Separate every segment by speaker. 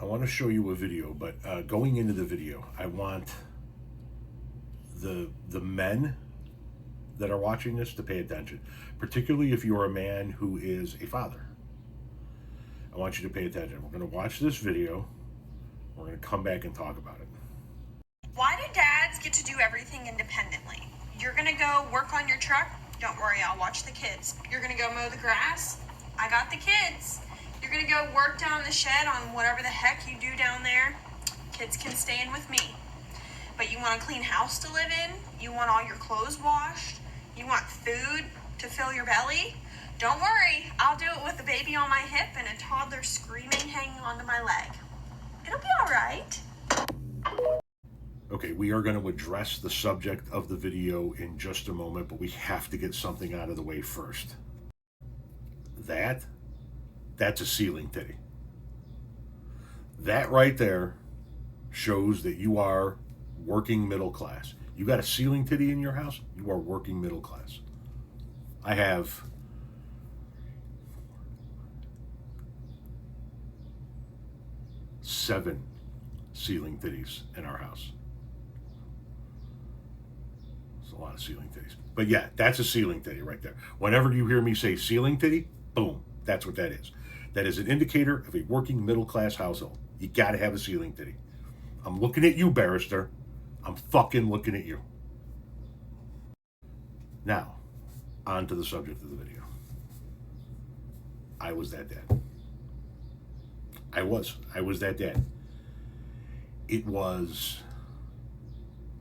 Speaker 1: I want to show you a video, but going into the video, I want the men that are watching this to pay attention, particularly if you're a man who is a father. I want you to pay attention. We're going to watch this video. We're going to come back and talk about it.
Speaker 2: Why do dads get to do everything independently? You're going to go work on your truck? Don't worry, I'll watch the kids. You're going to go mow the grass? I got the kids. You're going to go work down in the shed on whatever the heck you do down there? Kids can stay in with me. But you want a clean house to live in? You want all your clothes washed? You want food to fill your belly? Don't worry, I'll do it with a baby on my hip and a toddler screaming hanging onto my leg. It'll be all right.
Speaker 1: Okay, we are going to address the subject of the video in just a moment, but we have to get something out of the way first. That's a ceiling titty. That right there shows that you are working middle class. You got a ceiling titty in your house, you are working middle class. I have 7 ceiling titties in our house. It's a lot of ceiling titties. But yeah, that's a ceiling titty right there. Whenever you hear me say ceiling titty, boom, that's what that is. That is an indicator of a working middle class household. You got to have a ceiling titty. I'm looking at you, barrister. I'm fucking looking at you. Now, on to the subject of the video. I was that dad. I was that dad. It was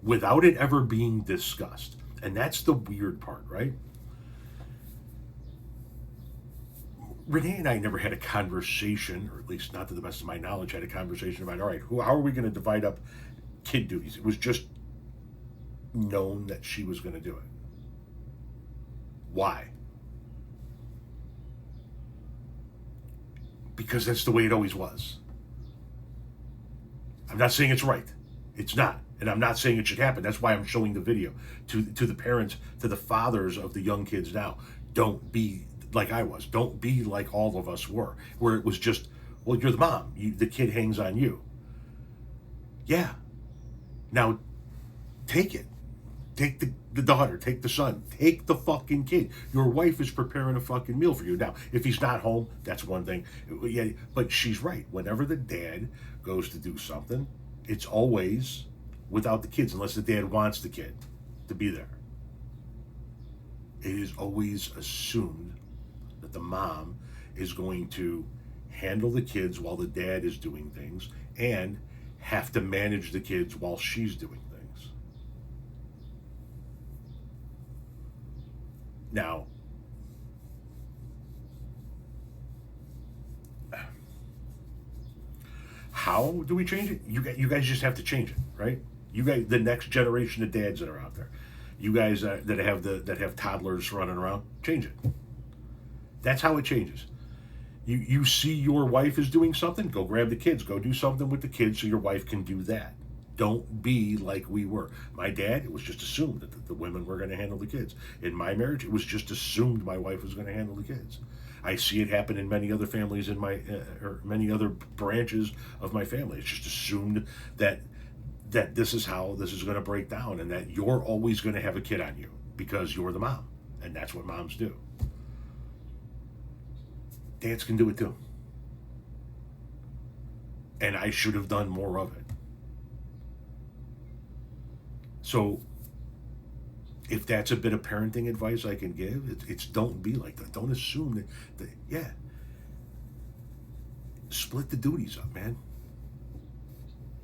Speaker 1: without it ever being discussed. And that's the weird part, right? Renee and I never had a conversation, or at least not to the best of my knowledge, had a conversation about, all right, how are we going to divide up kid duties? It was just known that she was going to do it. Why? Because that's the way it always was. I'm not saying it's right. It's not. And I'm not saying it should happen. That's why I'm showing the video to the parents, to the fathers of the young kids now. Don't be like I was. Don't be like all of us were, where it was just, well, you're the mom. The kid hangs on you. Yeah. Now, take it. Take the daughter. Take the son. Take the fucking kid. Your wife is preparing a fucking meal for you. Now, if he's not home, that's one thing. Yeah, but she's right. Whenever the dad goes to do something, it's always without the kids, unless the dad wants the kid to be there. It is always assumed that the mom is going to handle the kids while the dad is doing things and have to manage the kids while she's doing things. Now, how do we change it? You guys just have to change it, right? You guys, the next generation of dads that are out there, you guys that have toddlers running around, change it. That's how it changes. You see your wife is doing something, go grab the kids, go do something with the kids so your wife can do that. Don't be like we were. My dad, it was just assumed that the women were going to handle the kids. In my marriage, it was just assumed my wife was going to handle the kids. I see it happen in many other families in my, or many other branches of my family. It's just assumed that this is how this is going to break down, and that you're always going to have a kid on you because you're the mom, and that's what moms do. Dads can do it too. And I should have done more of it. So if that's a bit of parenting advice I can give, it's don't be like that. Don't assume that yeah. Split the duties up, man.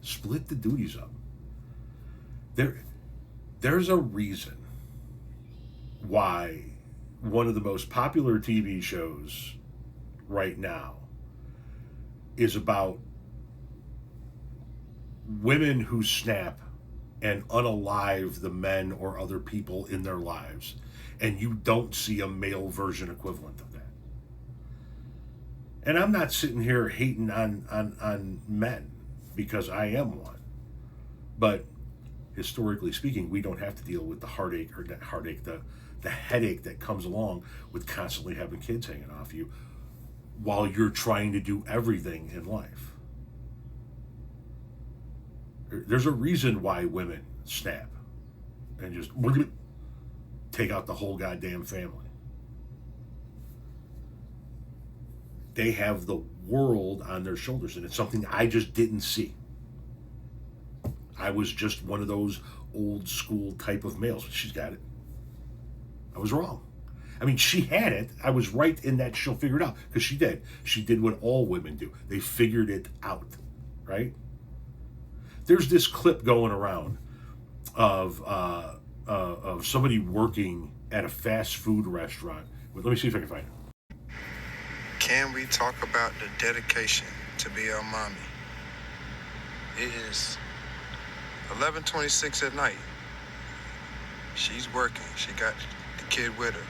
Speaker 1: Split the duties up. There's a reason why one of the most popular TV shows right now is about women who snap and unalive the men or other people in their lives, and you don't see a male version equivalent of that. And I'm not sitting here hating on men, because I am one. But historically speaking, we don't have to deal with the the headache that comes along with constantly having kids hanging off you while you're trying to do everything in life. There's a reason why women snap and just take out the whole goddamn family. They have the world on their shoulders, and it's something I just didn't see. I was just one of those old school type of males. She's got it. I was wrong. I mean, she had it. I was right in that she'll figure it out, because she did. She did what all women do. They figured it out, right? There's this clip going around of somebody working at a fast food restaurant. Let me see if I can find it.
Speaker 3: Can we talk about the dedication to be our mommy? It is 11:26 at night. She's working. She got the kid with her.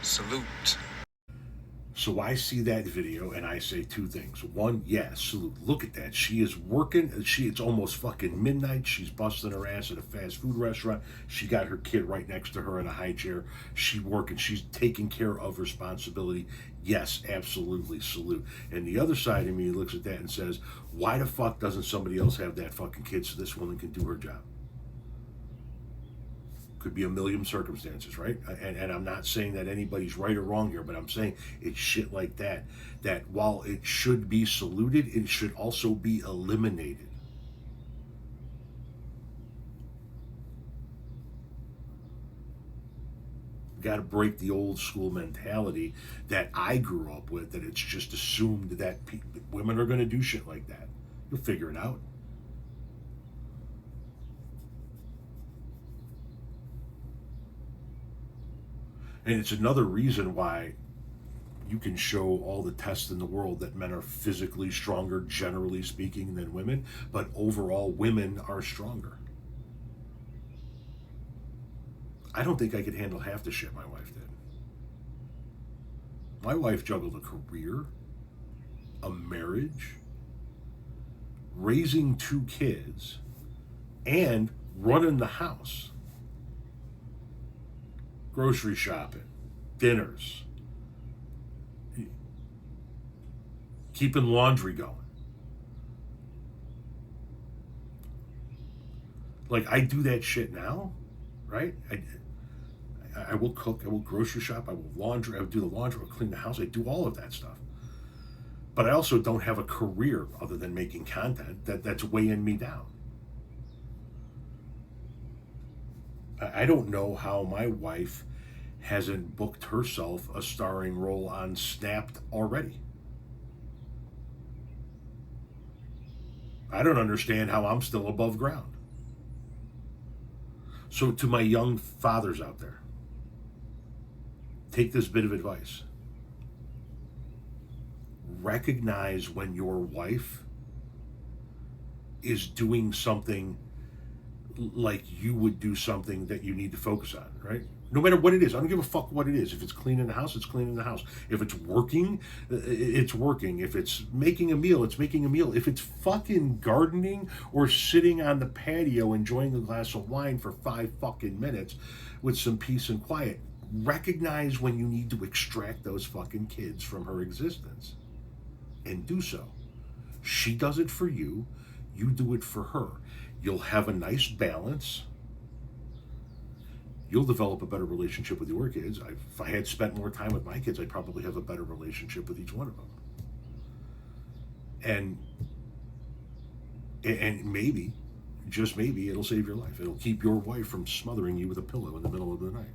Speaker 3: Salute.
Speaker 1: So I see that video and I say two things. One, yeah, salute. Look at that. She is working. It's almost fucking midnight. She's busting her ass at a fast food restaurant. She got her kid right next to her in a high chair. She's working. She's taking care of responsibility. Yes, absolutely, salute. And the other side of me looks at that and says, why the fuck doesn't somebody else have that fucking kid so this woman can do her job? Could be a million circumstances, right? And I'm not saying that anybody's right or wrong here, but I'm saying it's shit like that, that while it should be saluted, it should also be eliminated. Got to break the old school mentality that I grew up with, that it's just assumed that women are going to do shit like that. You'll figure it out. And it's another reason why you can show all the tests in the world that men are physically stronger, generally speaking, than women, but overall, women are stronger. I don't think I could handle half the shit my wife did. My wife juggled a career, a marriage, raising 2 kids, and running the house. Grocery shopping, dinners, keeping laundry going. Like, I do that shit now, right? I will cook, I will grocery shop, I will laundry, I will do the laundry, I will clean the house, I do all of that stuff. But I also don't have a career other than making content that's weighing me down. I don't know how my wife hasn't booked herself a starring role on Snapped already. I don't understand how I'm still above ground. So to my young fathers out there, take this bit of advice. Recognize when your wife is doing something like you would do something that you need to focus on, right? No matter what it is. I don't give a fuck what it is. If it's cleaning the house, it's cleaning the house. If it's working, it's working. If it's making a meal, it's making a meal. If it's fucking gardening or sitting on the patio enjoying a glass of wine for 5 fucking minutes with some peace and quiet, recognize when you need to extract those fucking kids from her existence and do so. She does it for you. You do it for her. You'll have a nice balance. You'll develop a better relationship with your kids. If I had spent more time with my kids, I'd probably have a better relationship with each one of them. And maybe, just maybe, it'll save your life. It'll keep your wife from smothering you with a pillow in the middle of the night.